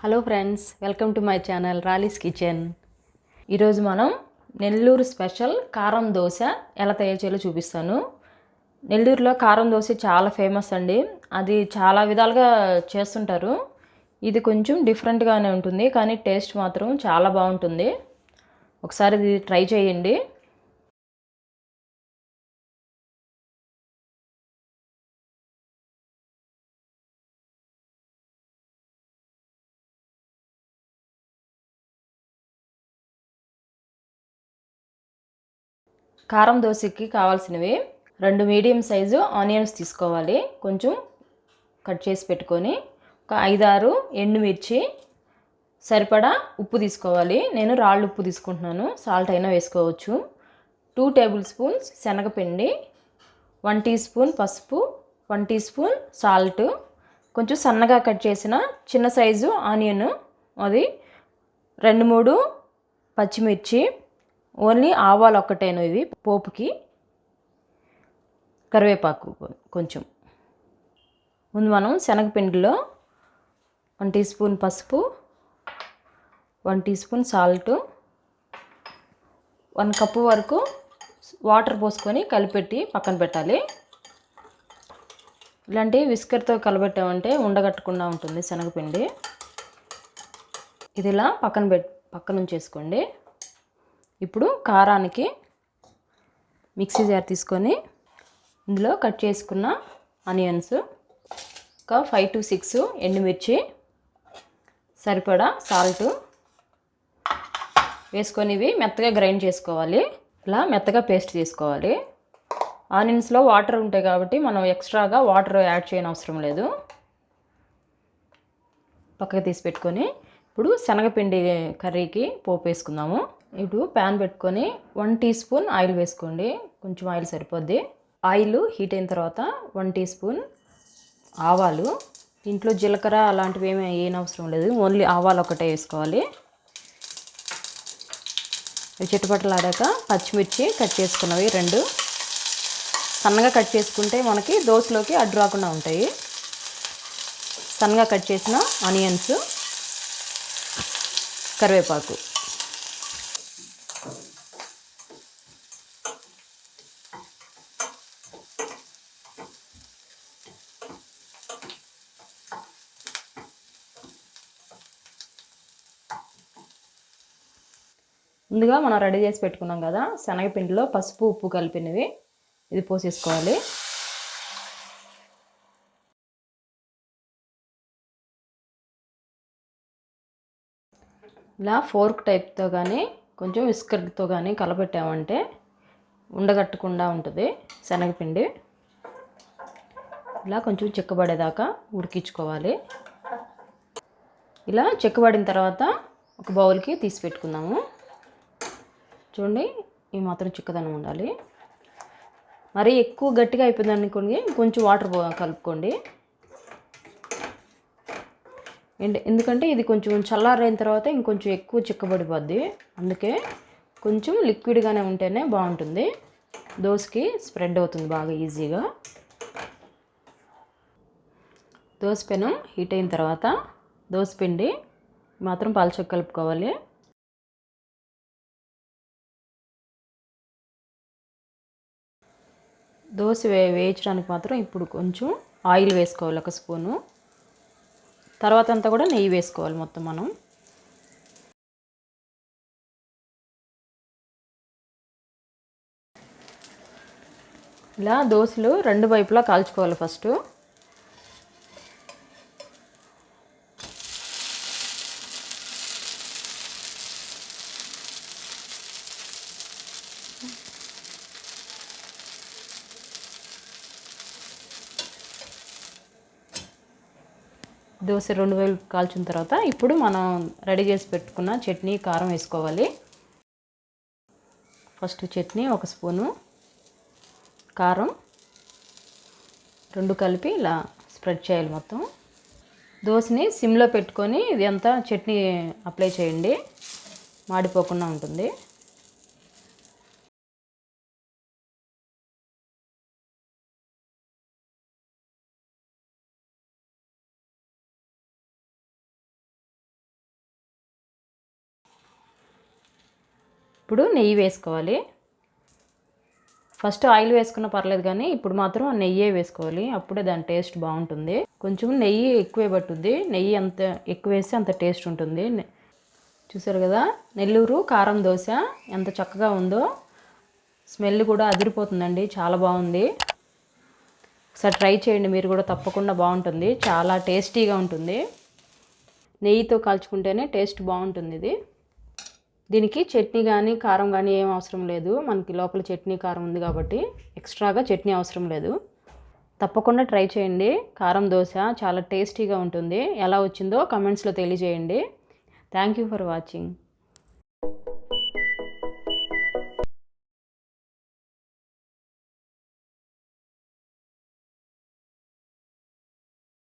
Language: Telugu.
Hello friends, welcome to my channel Ralis kitchen. ఈరోజు మనం నెల్లూరు స్పెషల్ కారం దోశ ఎలా తయారు చేయాలో చూపిస్తాను. నెల్లూరులో కారం దోశ చాలా ఫేమస్ అండి. అది చాలా విధాలుగా చేస్తుంటారు. ఇది కొంచెం డిఫరెంట్గానే ఉంటుంది, కానీ టేస్ట్ మాత్రం చాలా బాగుంటుంది. ఒకసారి ఇది ట్రై చేయండి. కారం దోశకి కావాల్సినవి 2 మీడియం సైజు ఆనియన్స్ తీసుకోవాలి. కొంచెం కట్ చేసి పెట్టుకొని ఒక 5-6 ఎండుమిర్చి, సరిపడా ఉప్పు తీసుకోవాలి. నేను రాళ్ళు ఉప్పు తీసుకుంటున్నాను, సాల్ట్ అయినా వేసుకోవచ్చు. 2 టేబుల్ స్పూన్స్ శనగపిండి, 1 టీ స్పూన్ పసుపు, 1 టీ స్పూన్ సాల్ట్, కొంచెం సన్నగా కట్ చేసిన చిన్న సైజు ఆనియన్, అది 2-3 పచ్చిమిర్చి, ఓన్లీ ఆవాలు ఒక్కటేను ఇవి పోపుకి, కరివేపాకు కొంచెం. ముందు మనం శనగపిండిలో 1 టీ స్పూన్ పసుపు, 1 టీ స్పూన్ సాల్ట్, 1 కప్పు వరకు వాటర్ పోసుకొని కలిపెట్టి పక్కన పెట్టాలి. ఇలాంటి విస్కర్తో కలబెట్టామంటే ఉండగట్టకుండా ఉంటుంది శనగపిండి. ఇది ఇలా పక్కన ఉంచేసుకోండి. ఇప్పుడు కారానికి మిక్సీ జార్ తీసుకొని ఇందులో కట్ చేసుకున్న ఆనియన్స్, ఒక 5 to 6 ఎండుమిర్చి, సరిపడా సాల్ట్ వేసుకొని ఇవి మెత్తగా గ్రైండ్ చేసుకోవాలి. ఇలా మెత్తగా పేస్ట్ చేసుకోవాలి. ఆనియన్స్లో వాటర్ ఉంటాయి కాబట్టి మనం ఎక్స్ట్రాగా వాటర్ యాడ్ చేయని అవసరం లేదు. పక్కకు తీసి పెట్టుకొని ఇప్పుడు శనగపిండి కర్రీకి పోపు వేసుకుందాము. ఇప్పుడు ప్యాన్ పెట్టుకొని 1 టీ స్పూన్ ఆయిల్ వేసుకోండి. కొంచెం ఆయిల్ సరిపోద్ది. ఆయిల్ హీట్ అయిన తర్వాత 1 టీ స్పూన్ ఆవాలు. ఇంట్లో జీలకర్ర అలాంటివి ఏమీ అవసరం లేదు, ఓన్లీ ఆవాలు ఒకటే వేసుకోవాలి. చిట్టుపట్టలాడాక పచ్చిమిర్చి కట్ చేసుకున్నవి 2 సన్నగా కట్ చేసుకుంటే మనకి దోశలోకి అడ్డు రాకుండా ఉంటాయి. సన్నగా కట్ చేసిన ఆనియన్స్, కరివేపాకు. ముందుగా మనం రెడీ చేసి పెట్టుకున్నాం కదా శనగపిండిలో పసుపు ఉప్పు కలిపినవి, ఇది పోసేసుకోవాలి. ఇలా ఫోర్క్ టైప్తో కానీ కొంచెం విస్కర్తో కానీ కలపెట్టామంటే ఉండగట్టకుండా ఉంటుంది శనగపిండి. ఇలా కొంచెం చిక్కబడేదాకా ఉడికించుకోవాలి. ఇలా చిక్కబడిన తర్వాత ఒక బౌల్కి తీసి పెట్టుకుందాము. చూడండి, ఈ మాత్రం చిక్కదనం ఉండాలి. మరీ ఎక్కువ గట్టిగా అయిపోయింది అనుకోండి, కొంచెం వాటర్ కలుపుకోండి. ఎందుకంటే ఇది కొంచెం చల్లారైన తర్వాత ఇంకొంచెం ఎక్కువ చిక్కబడిపోద్ది. అందుకే కొంచెం లిక్విడ్గానే ఉంటేనే బాగుంటుంది, దోశకి స్ప్రెడ్ అవుతుంది బాగా ఈజీగా. దోశ పెనం హీట్ అయిన తర్వాత దోశ పిండి మాత్రం పలుచగా కలుపుకోవాలి. దోశ వేయించడానికి మాత్రం ఇప్పుడు కొంచెం ఆయిల్ వేసుకోవాలి, 1 స్పూను. తర్వాత అంతా కూడా నెయ్యి వేసుకోవాలి మొత్తం మనం. ఇలా దోశలు 2 వైపులా కాల్చుకోవాలి ఫస్ట్. దోశ 2 వైపులు కాల్చిన తర్వాత ఇప్పుడు మనం రెడీ చేసి పెట్టుకున్న చట్నీ, కారం వేసుకోవాలి. ఫస్ట్ చట్నీ 1 స్పూను, కారం 2 కలిపి ఇలా స్ప్రెడ్ చేయాలి మొత్తం. దోశని సిమ్లో పెట్టుకొని ఇది అంతా చట్నీ అప్లై చేయండి, మాడిపోకుండా ఉంటుంది. ఇప్పుడు నెయ్యి వేసుకోవాలి. ఫస్ట్ ఆయిల్ వేసుకున్న పర్లేదు కానీ ఇప్పుడు మాత్రం నెయ్యే వేసుకోవాలి, అప్పుడే దాని టేస్ట్ బాగుంటుంది. కొంచెం నెయ్యి ఎక్కువే పట్టుద్ది, నెయ్యి అంత ఎక్కువ వేస్తే అంత టేస్ట్ ఉంటుంది. చూసారు కదా నెల్లూరు కారం దోశ ఎంత చక్కగా ఉందో, స్మెల్ కూడా అదిరిపోతుందండి, చాలా బాగుంది. ఒకసారి ట్రై చేయండి మీరు కూడా, తప్పకుండా బాగుంటుంది, చాలా టేస్టీగా ఉంటుంది. నెయ్యితో కాల్చుకుంటేనే టేస్ట్ బాగుంటుంది ఇది. దీనికి చట్నీ కానీ కారం కానీ ఏం అవసరం లేదు, మనకి లోపల చట్నీ కారం ఉంది కాబట్టి ఎక్స్ట్రాగా చట్నీ అవసరం లేదు. తప్పకుండా ట్రై చేయండి. కారం దోశ చాలా టేస్టీగా ఉంటుంది. ఎలా వచ్చిందో కమెంట్స్లో తెలియజేయండి. Thank you for watching.